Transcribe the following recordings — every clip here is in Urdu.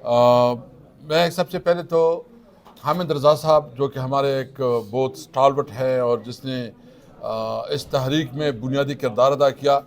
میں سب سے پہلے تو حامد رضا صاحب جو کہ ہمارے ایک بہت سٹالورٹ ہے اور جس نے اس تحریک میں بنیادی کردار ادا کیا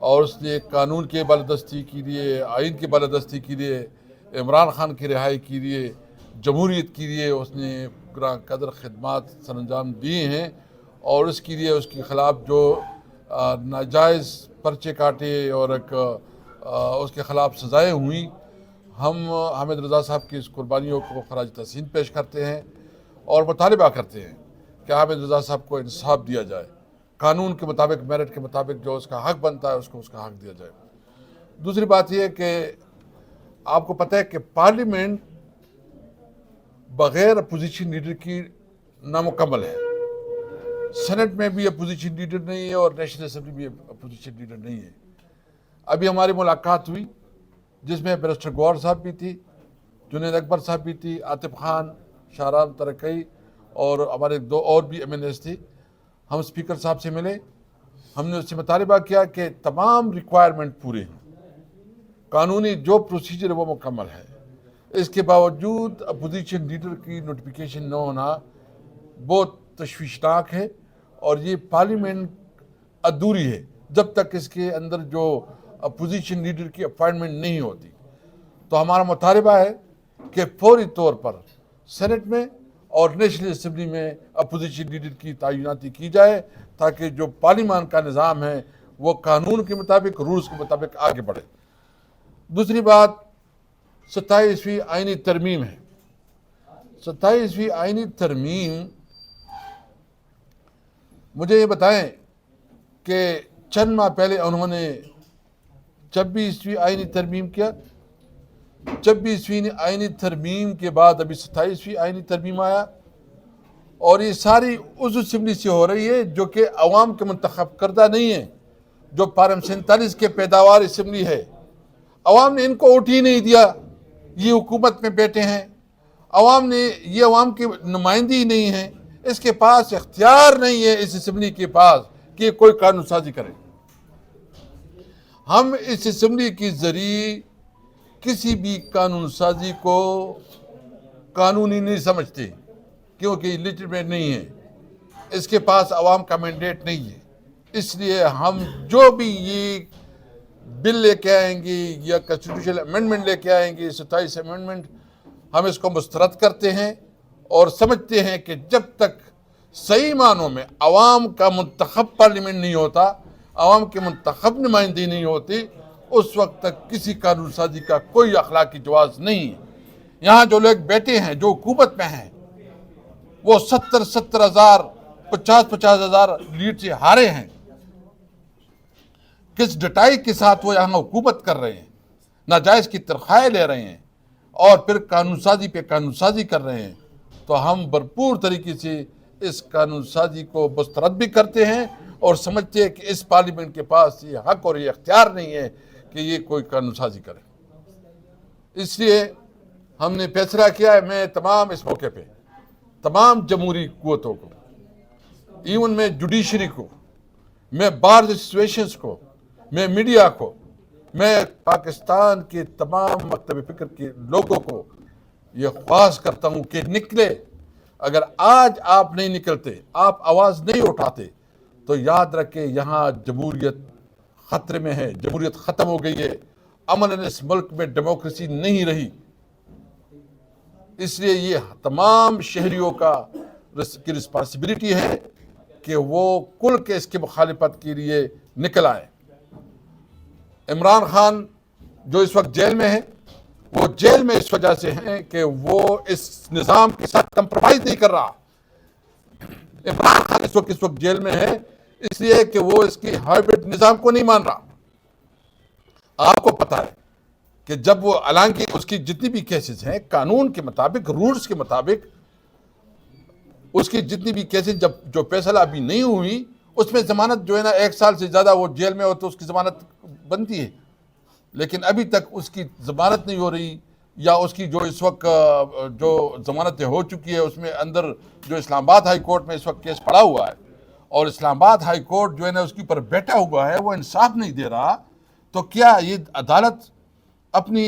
اور اس نے قانون کی بالادستی کے لیے، آئین کی بالادستی کے لیے، عمران خان کی رہائی کے لیے، جمہوریت کے لیے اس نے گراں قدر خدمات سر انجام دیے ہیں، اور اس کے لیے اس کے خلاف جو ناجائز پرچے کاٹے اور اس کے خلاف سزائیں ہوئیں، ہم حامد رضا صاحب کی اس قربانیوں کو خراج تحسین پیش کرتے ہیں اور مطالبہ کرتے ہیں کہ حامد رضا صاحب کو انصاف دیا جائے، قانون کے مطابق، میرٹ کے مطابق جو اس کا حق بنتا ہے اس کو اس کا حق دیا جائے۔ دوسری بات یہ ہے کہ آپ کو پتہ ہے کہ پارلیمنٹ بغیر اپوزیشن لیڈر کی نامکمل ہے۔ سینٹ میں بھی اپوزیشن لیڈر نہیں ہے اور نیشنل اسمبلی بھی اپوزیشن لیڈر نہیں ہے۔ ابھی ہماری ملاقات ہوئی جس میں بیرسٹر گوہر صاحب بھی تھی، جنید اکبر صاحب بھی تھی، عاطف خان، شاہرام ترکی اور ہمارے دو اور بھی ایم این ایز تھی۔ ہم اسپیکر صاحب سے ملے، ہم نے اس سے مطالبہ کیا کہ تمام ریکوائرمنٹ پورے ہیں، قانونی جو پروسیجر وہ مکمل ہے، اس کے باوجود اپوزیشن لیڈر کی نوٹیفیکیشن نہ ہونا بہت تشویشناک ہے، اور یہ پارلیمنٹ ادھوری ہے جب تک اس کے اندر جو اپوزیشن لیڈر کی اپائنٹمنٹ نہیں ہوتی۔ تو ہمارا مطالبہ ہے کہ فوری طور پر سینٹ میں اور نیشنل اسمبلی میں اپوزیشن لیڈر کی تعیناتی کی جائے تاکہ جو پارلیمان کا نظام ہے وہ قانون کے مطابق، رولز کے مطابق آگے بڑھے۔ دوسری بات 27ویں آئینی ترمیم ہے۔ 27ویں آئینی ترمیم، مجھے یہ بتائیں کہ چند ماہ پہلے انہوں نے 26ویں آئینی ترمیم کیا، 26ویں آئینی ترمیم کے بعد ابھی 27ویں آئینی ترمیم آیا، اور یہ ساری اس اسمبلی سے ہو رہی ہے جو کہ عوام کے منتخب کردہ نہیں ہے، جو پارم 47 کے پیداوار اسمبلی ہے۔ عوام نے ان کو ووٹ ہی نہیں دیا، یہ حکومت میں بیٹھے ہیں، یہ عوام کی نمائندی نہیں ہے، اس کے پاس اختیار نہیں ہے اس اسمبلی کے پاس کہ کوئی قانون سازی کرے۔ ہم اس اسمبلی کے ذریعے کسی بھی قانون سازی کو قانونی نہیں سمجھتے کیونکہ یہ لیجٹمیٹ نہیں ہے، اس کے پاس عوام کا مینڈیٹ نہیں ہے۔ اس لیے ہم جو بھی یہ بل لے کے آئیں گے یا کنسٹیٹیوشنل امینڈمنٹ لے کے آئیں گے، 27 امینڈمنٹ، ہم اس کو مسترد کرتے ہیں اور سمجھتے ہیں کہ جب تک صحیح معنوں میں عوام کا منتخب پارلیمنٹ نہیں ہوتا، عوام کے منتخب نمائندگی نہیں ہوتی، اس وقت تک کسی قانون سازی کا کوئی اخلاقی جواز نہیں ہے۔ یہاں جو لوگ بیٹھے ہیں، جو حکومت میں ہیں، وہ 70,000 50,000 لیڈ سے ہارے ہیں۔ کس ڈٹائی کے ساتھ وہ یہاں حکومت کر رہے ہیں، ناجائز کی تنخواہیں لے رہے ہیں اور پھر قانون سازی پہ قانون سازی کر رہے ہیں۔ تو ہم بھرپور طریقے سے اس قانون سازی کو مسترد بھی کرتے ہیں اور سمجھتے ہیں کہ اس پارلیمنٹ کے پاس یہ حق اور یہ اختیار نہیں ہے کہ یہ کوئی قانون سازی کرے۔ اس لیے ہم نے فیصلہ کیا ہے، میں تمام اس موقع پہ تمام جمہوری قوتوں کو، ایون میں جوڈیشری کو، میں بار ایسوسیشنز کو، میں میڈیا کو، میں پاکستان کے تمام مکتب فکر کے لوگوں کو یہ خواہش کرتا ہوں کہ نکلے۔ اگر آج آپ نہیں نکلتے، آپ آواز نہیں اٹھاتے، تو یاد رکھیں یہاں جمہوریت خطرے میں ہے، جمہوریت ختم ہو گئی ہے، امن اس ملک میں ڈیموکریسی نہیں رہی۔ اس لیے یہ تمام شہریوں کی رسپانسبلٹی ہے کہ وہ کل کے اس کی مخالفت کے لیے نکل آئے۔ عمران خان جو اس وقت جیل میں ہے، وہ جیل میں اس وجہ سے ہیں کہ وہ اس نظام کے ساتھ کمپرومائز نہیں کر رہا۔ عمران خان اس وقت جیل میں ہے اس لیے کہ وہ اس کی ہائبرڈ نظام کو نہیں مان رہا۔ آپ کو پتا ہے کہ جب وہ حالانکہ اس کی جتنی بھی کیسز ہیں قانون کے مطابق، رولز کے مطابق، اس کی جتنی بھی کیسز جو فیصلہ ابھی نہیں ہوئی، اس میں ضمانت جو ہے نا 1 سال سے زیادہ وہ جیل میں ہو تو اس کی ضمانت بنتی ہے، لیکن ابھی تک اس کی ضمانت نہیں ہو رہی، یا اس کی جو اس وقت جو ضمانتیں ہو چکی ہے اس میں اندر جو اسلام آباد ہائی کورٹ میں اس وقت کیس پڑا ہوا ہے، اور اسلام آباد ہائی کورٹ جو ہے نا اس کے اوپر بیٹھا ہوا ہے، وہ انصاف نہیں دے رہا۔ تو کیا یہ عدالت اپنی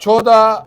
14